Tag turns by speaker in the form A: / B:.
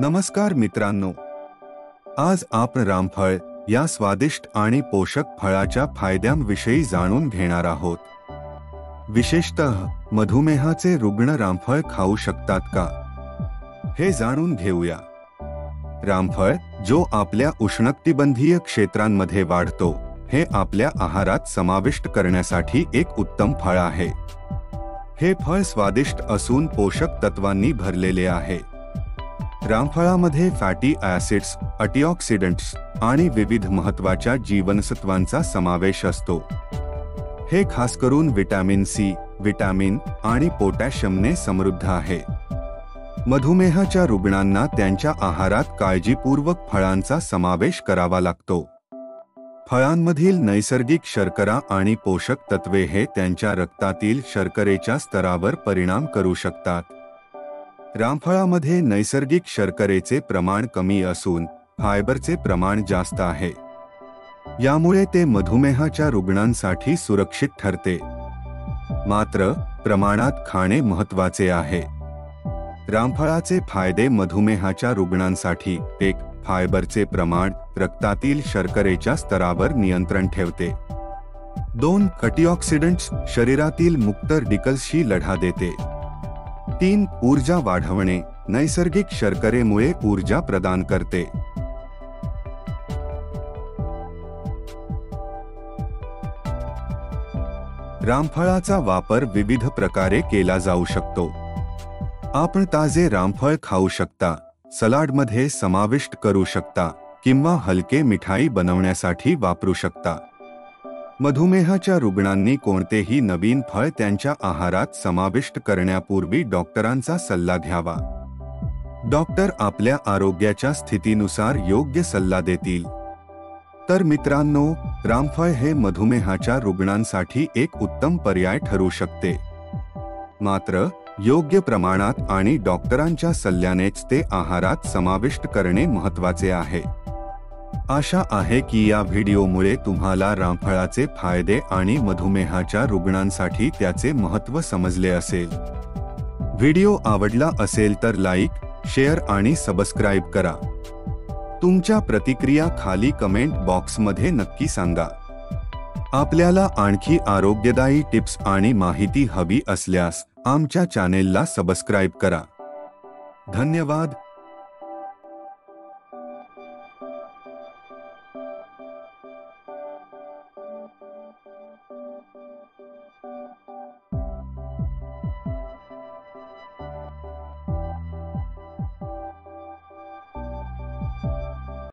A: नमस्कार मित्रांनो, आज आपण रामफळ या स्वादिष्ट आणि पोषक फळाच्या फायद्यांविषयी जाणून घेणार आहोत। विशेषतः मधुमेहाचे रुग्ण रामफळ खाऊ शकतात का, हे जाणून घेऊया। रामफळ, जो आपल्या उष्णकटिबंधीय क्षेत्रांमध्ये वाढतो, हे आपल्या आहारात समाविष्ट करण्यासाठी एक उत्तम फळ आहे। हे फळ स्वादिष्ट असून पोषक तत्वांनी भरलेले आहे। रामफळामध्ये फॅटी ॲसिड्स, अँटीऑक्सिडंट्स आणि विविध महत्त्वाच्या जीवनसत्वांचा समावेश असतो। हे खास करून व्हिटॅमिन सी, व्हिटॅमिन आणि पोटॅशियमने समृद्ध आहे। मधुमेहाच्या रुग्णांना त्यांच्या आहारात काळजीपूर्वक फळांचा समावेश करावा लागतो। फळांमधील नैसर्गिक शर्करा आणि पोषक तत्वे हे त्यांच्या रक्तातील शर्करेच्या स्तरावर परिणाम करू शकतात। रामफळामध्ये नैसर्गिक शर्करेचे प्रमाण कमी असून फायबरचे प्रमाण जास्त आहे। यामुळे ते मधुमेहाच्या रुग्णांसाठी सुरक्षित ठरते। मात्र प्रमाणात खाणे महत्त्वाचे आहे। रामफळाचे फायदे मधुमेहाच्या रुग्णांसाठी: 1. फायबरचे प्रमाण रक्तातील शर्करेच्या स्तरावर नियंत्रण ठेवते। 2. अँटीऑक्सिडंट्स शरीरातील मुक्त रॅडिकल्सशी लढा देते। 3. ऊर्जा वाढवणे नैसर्गिक शर्करेमुळे ऊर्जा प्रदान करते। रामफळाचा वापर विविध प्रकारे केला जाऊ शकतो। आपण ताजे रामफळ खाऊ शकता, सलाडमध्ये समाविष्ट करू शकता किंवा हलके मिठाई बनवण्यासाठी वापरू शकता। मधुमेहाच्या रुग्णांनी कोणतेही नवीन फळ त्यांच्या आहारात समाविष्ट करण्यापूर्वी डॉक्टरांचा सल्ला घ्यावा। डॉक्टर आपल्या आरोग्याच्या स्थितीनुसार योग्य सल्ला देतील। तर मित्रांनो, रामफळ हे मधुमेहाच्या रुग्णांसाठी एक उत्तम पर्याय ठरू शकते। मात्र योग्य प्रमाणात आणि डॉक्टरांच्या सल्ल्यानेच ते आहारात समाविष्ट करणे महत्त्वाचे आहे। आशा आहे की या व्हिडिओमुळे तुम्हाला रामफळाचे फायदे आणि मधुमेहाच्या रुग्णांसाठी त्याचे महत्त्व समजले असेल। व्हिडिओ आवडला असेल तर लाईक, शेअर आणि सबस्क्राईब करा। तुमच्या प्रतिक्रिया खाली कमेंट बॉक्समध्ये नक्की सांगा। आपल्याला आणखी आरोग्यदायी टिप्स आणि माहिती हवी असल्यास आमच्या चॅनेलला सबस्क्राईब करा। धन्यवाद।